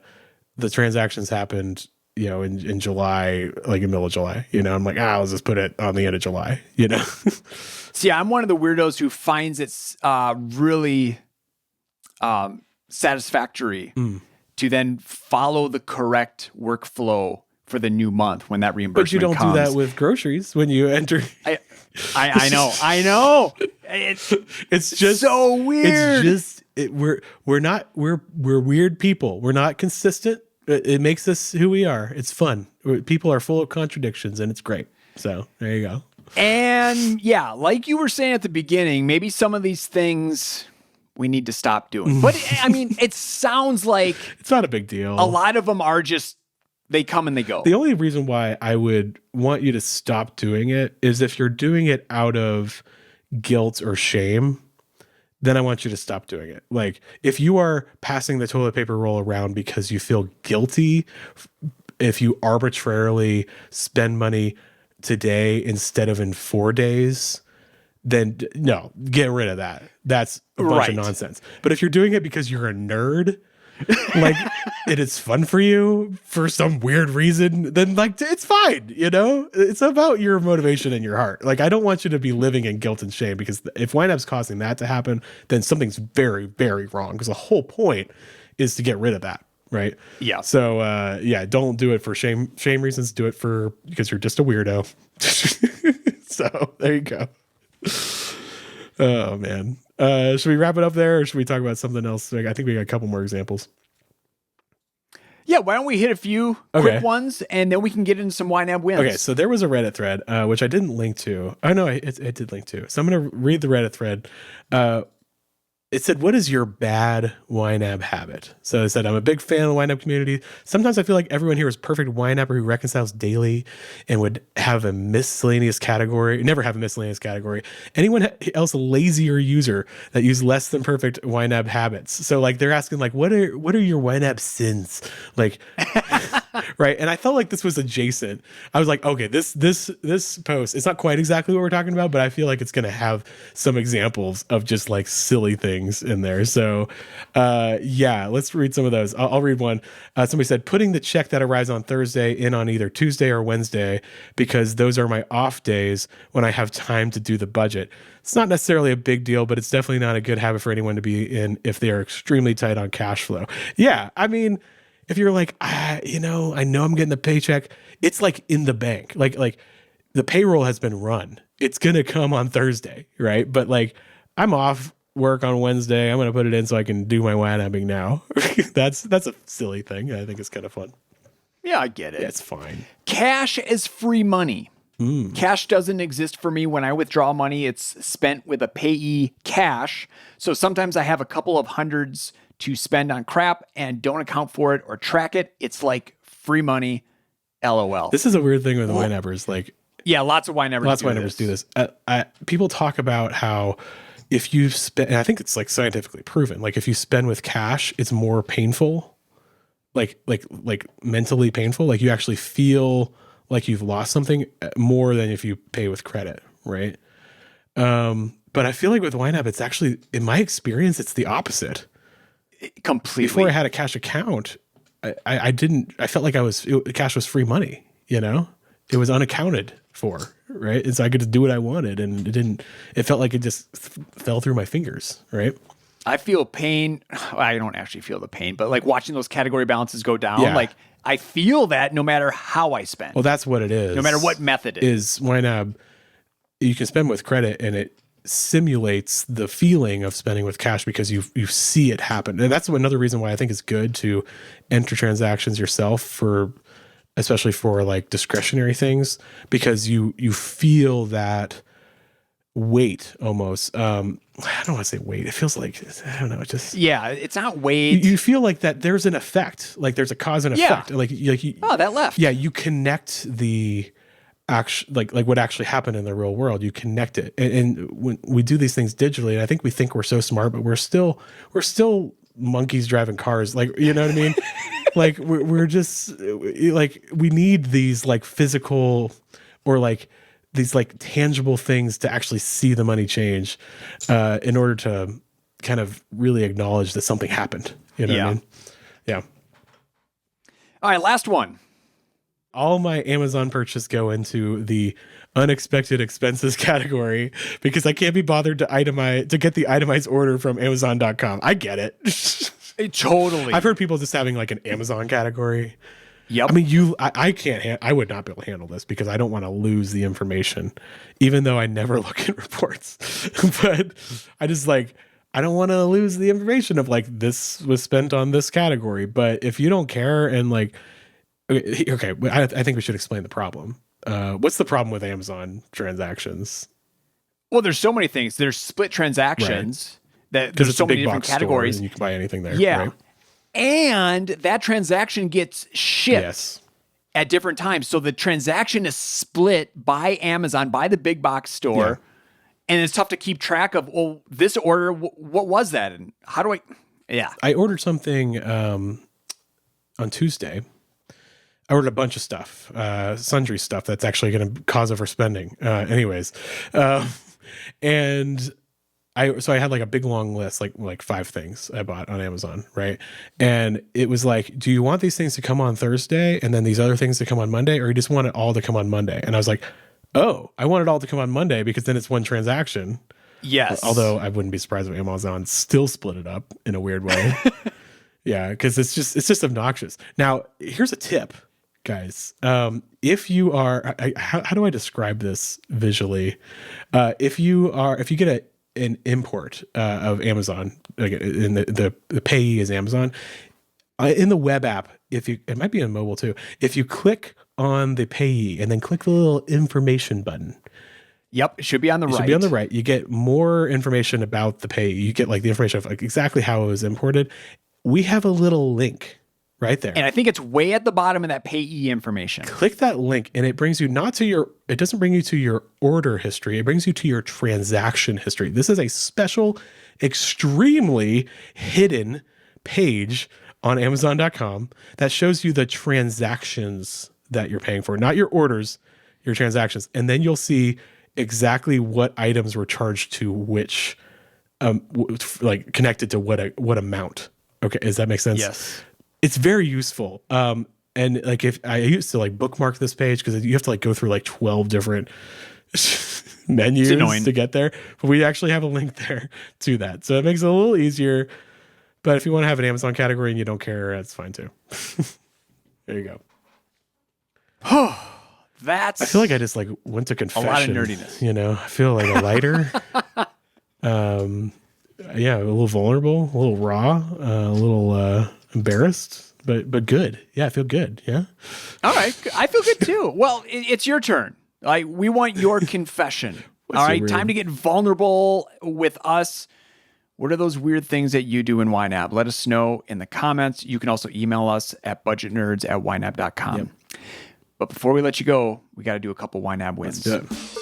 transactions happened, you know, in July, like in the middle of July. You know, I'm like, let's just put it on the end of July, you know. See, I'm one of the weirdos who finds it really satisfactory to then follow the correct workflow for the new month when that reimbursement But you don't comes. do that with groceries when you enter. I know. It's just so weird. It's just we're weird people. We're not consistent. It makes us who we are. It's fun. People are full of contradictions, and it's great. So there you go. And yeah, like you were saying at the beginning, maybe some of these things we need to stop doing. But I mean, it sounds like it's not a big deal. A lot of them are just, they come and they go. The only reason why I would want you to stop doing it is if you're doing it out of guilt or shame, then I want you to stop doing it. Like if you are passing the toilet paper roll around because you feel guilty, if you arbitrarily spend money today instead of in 4 days, then no, get rid of that. That's a bunch of nonsense. But if you're doing it because you're a nerd, like it is fun for you for some weird reason, then like it's fine, you know? It's about your motivation and your heart. Like I don't want you to be living in guilt and shame, because if YNAB's causing that to happen, then something's very, very wrong, because the whole point is to get rid of that, right? Yeah. So don't do it for shame reasons. Do it because you're just a weirdo. So there you go. Oh man. Should we wrap it up there, or should we talk about something else? I think we got a couple more examples. Yeah, why don't we hit a few quick ones, and then we can get into some YNAB wins. Okay, so there was a Reddit thread, which I didn't link to. Oh, no, it did link to. So I'm going to read the Reddit thread. It said, "What is your bad YNAB habit?" So it said, "I'm a big fan of the YNAB community. Sometimes I feel like everyone here is perfect YNABer who reconciles daily and would have a miscellaneous category, never have a miscellaneous category. Anyone else a lazier user that use less than perfect YNAB habits?" So like they're asking like, what are your YNAB sins? Like, right. And I felt like this was adjacent. I was like, okay, this post, it's not quite exactly what we're talking about, but I feel like it's going to have some examples of just like silly things in there. So let's read some of those. I'll read one. Somebody said, "Putting the check that arrives on Thursday in on either Tuesday or Wednesday, because those are my off days when I have time to do the budget. It's not necessarily a big deal, but it's definitely not a good habit for anyone to be in if they are extremely tight on cash flow." Yeah, I mean, if you're like, I know I'm getting the paycheck, it's like in the bank, like the payroll has been run. It's gonna come on Thursday, right? But like I'm off work on Wednesday, I'm going to put it in so I can do my YNABing now. That's a silly thing. I think it's kind of fun. Yeah, I get it. Yeah, it's fine. Cash is free money. Cash doesn't exist for me. When I withdraw money, it's spent with a Payee cash. So sometimes I have a couple of hundreds to spend on crap and don't account for it or track it. It's like free money. LOL. This is a weird thing with the YNABers. Like, yeah, lots of YNABers do this. People talk about how if you spend, and I think it's like scientifically proven, like if you spend with cash, it's more painful, like mentally painful. Like you actually feel like you've lost something more than if you pay with credit, right? But I feel like with YNAB, it's actually, in my experience, it's the opposite. Completely. Before I had a cash account, I felt like cash was free money, you know? It was unaccounted for, right? And so I could just do what I wanted, and it felt like it just fell through my fingers, right? I feel pain. I don't actually feel the pain, but like watching those category balances go down, like I feel that no matter how I spend. Well, that's what it is. No matter what method it is. YNAB, you can spend with credit, and it simulates the feeling of spending with cash because you see it happen. And that's another reason why I think it's good to enter transactions yourself especially for like discretionary things, because you feel that weight almost. I don't want to say weight. It feels like, I don't know. It just, it's not weight. You feel like that there's an effect, like there's a cause and effect. Like that left. Yeah. You connect the like what actually happened in the real world. You connect it. And when we do these things digitally, and I think we think we're so smart, but we're still monkeys driving cars. Like, you know what I mean? Like we're just like, we need these like physical or like these like tangible things to actually see the money change in order to kind of really acknowledge that something happened. You know what I mean? Yeah. All right, last one. All my Amazon purchase go into the unexpected expenses category because I can't be bothered to get the itemized order from Amazon.com. I get it. Totally. I've heard people just having like an Amazon category. Yep. I mean, I would not be able to handle this because I don't want to lose the information, even though I never look at reports. But I just like, I don't want to lose the information of like, this was spent on this category. But if you don't care and like, okay, I think we should explain the problem. What's the problem with Amazon transactions? Well, there's so many things. There's split transactions that Because there's so many different categories. And you can buy anything there. Yeah. Right? And that transaction gets shipped at different times. So the transaction is split by Amazon, by the big box store. Yeah. And it's tough to keep track of, well, this order, what was that? And how do I ordered something on Tuesday. I ordered a bunch of stuff, sundry stuff that's actually going to cause overspending. And I had like a big long list, like 5 things I bought on Amazon, right? And it was like, do you want these things to come on Thursday and then these other things to come on Monday, or you just want it all to come on Monday? And I was like, oh, I want it all to come on Monday because then it's one transaction. Yes. Although I wouldn't be surprised if Amazon still split it up in a weird way. Yeah, because it's just obnoxious. Now, here's a tip, guys. If you are, how do I describe this visually? If you get an import of Amazon, like in the Payee is Amazon, in the web app, it might be on mobile too. If you click on the Payee and then click the little information button. Yep, it should be on the right. Should be on the right. You get more information about the Payee. You get like the information of like exactly how it was imported. We have a little link right there. And I think it's way at the bottom of that Payee information. Click that link and it brings you it doesn't bring you to your order history. It brings you to your transaction history. This is a special, extremely hidden page on Amazon.com that shows you the transactions that you're paying for, not your orders, your transactions. And then you'll see exactly what items were charged to which, like connected to what amount. Okay. Does that make sense? Yes. It's very useful. And like if I used to like bookmark this page because you have to like go through like 12 different menus to get there, but we actually have a link there to that. So it makes it a little easier. But if you want to have an Amazon category and you don't care, that's fine too. There you go. I feel like I just like went to confession. A lot of nerdiness. You know, I feel like a lighter. Yeah, a little vulnerable, a little raw, a little embarrassed, but good. Yeah, I feel good. Yeah. All right, I feel good too. Well, it's your turn. Like we want your confession. All right, time to get vulnerable with us. What are those weird things that you do in YNAB? Let us know in the comments. You can also email us at budgetnerds@ynab.com. Yep. But before we let you go, we got to do a couple YNAB wins. Let's do it.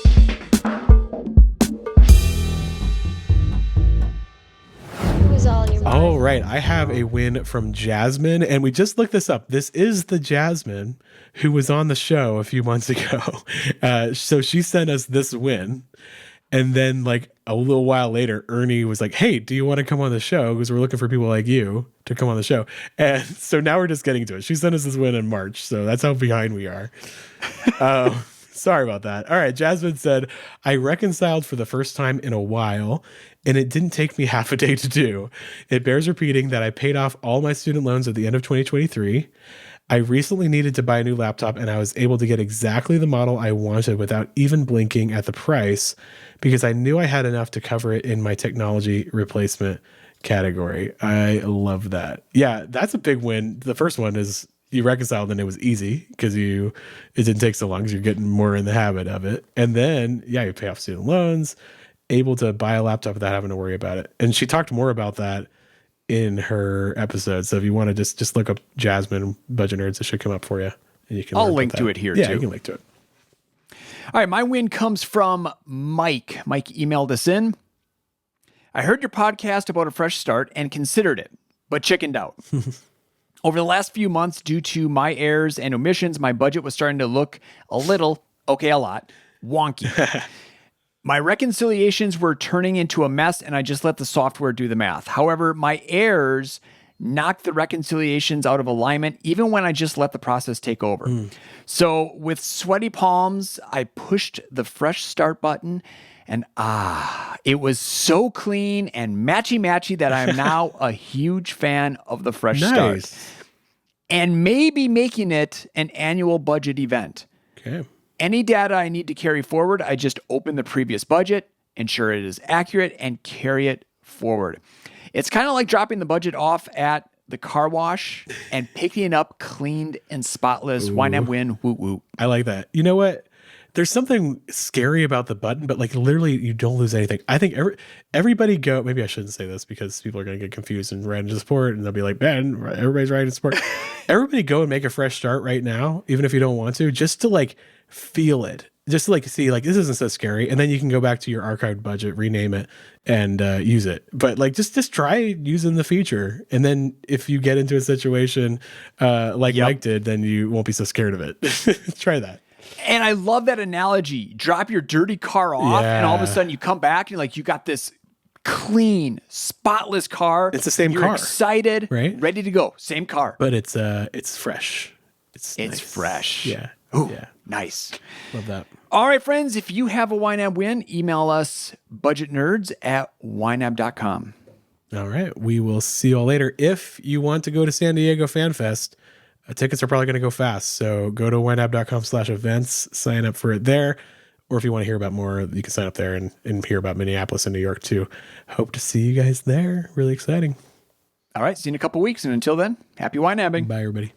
All right, I have a win from Jasmine, and we just looked this up. This is the Jasmine who was on the show a few months ago. So she sent us this win, And then like a little while later, Ernie was like, "Hey, do you want to come on the show? Because we're looking for people like you to come on the show." And so now we're just getting to it. She sent us this win in March. So that's how behind we are. Sorry about that. All right. Jasmine said, "I reconciled for the first time in a while, and it didn't take me half a day to do. It bears repeating that I paid off all my student loans at the end of 2023. I recently needed to buy a new laptop, and I was able to get exactly the model I wanted without even blinking at the price because I knew I had enough to cover it in my technology replacement category." I love that. Yeah, that's a big win. The first one is you reconciled and it was easy because it didn't take so long because you're getting more in the habit of it. And then, yeah, you pay off student loans, able to buy a laptop without having to worry about it. And she talked more about that in her episode. So if you want to just look up Jasmine Budget Nerds, it should come up for you. And you can I'll link to it here yeah, too. You can link to it. All right, my win comes from Mike. Mike emailed us in. "I heard your podcast about a fresh start and considered it, but chickened out. Over the last few months, due to my errors and omissions, my budget was starting to look a lot, wonky. My reconciliations were turning into a mess, and I just let the software do the math. However, my errors knocked the reconciliations out of alignment, even when I just let the process take over. So with sweaty palms, I pushed the fresh start button, and it was so clean and matchy-matchy that I am now a huge fan of the fresh start. And maybe making it an annual budget event. Okay. Any data I need to carry forward, I just open the previous budget, ensure it is accurate, and carry it forward. It's kind of like dropping the budget off at the car wash and picking it up cleaned and spotless. YNAB win, woot woot." I like that. You know what? There's something scary about the button, but like literally you don't lose anything. I think everybody go, maybe I shouldn't say this because people are going to get confused and write into support and they'll be like, "Ben, everybody's writing support." Everybody go and make a fresh start right now, even if you don't want to, just to like feel it, just to like see like this isn't so scary. And then you can go back to your archived budget, rename it and use it. But like just try using the feature. And then if you get into a situation Mike did, then you won't be so scared of it. Try that. And I love that analogy. Drop your dirty car off, and all of a sudden you come back and you're like, you got this clean, spotless car. It's the same You're car. excited, right? Ready to go. Same car. But it's fresh. It's nice. Fresh. Yeah. Ooh, yeah. Nice. Love that. All right, friends. If you have a YNAB win, email us budgetnerds@ynab.com. All right. We will see you all later. If you want to go to San Diego Fan Fest, tickets are probably going to go fast. So go to ynab.com/events, sign up for it there. Or if you want to hear about more, you can sign up there and hear about Minneapolis and New York too. Hope to see you guys there. Really exciting. All right. See you in a couple weeks. And until then, happy YNABing. Bye, everybody.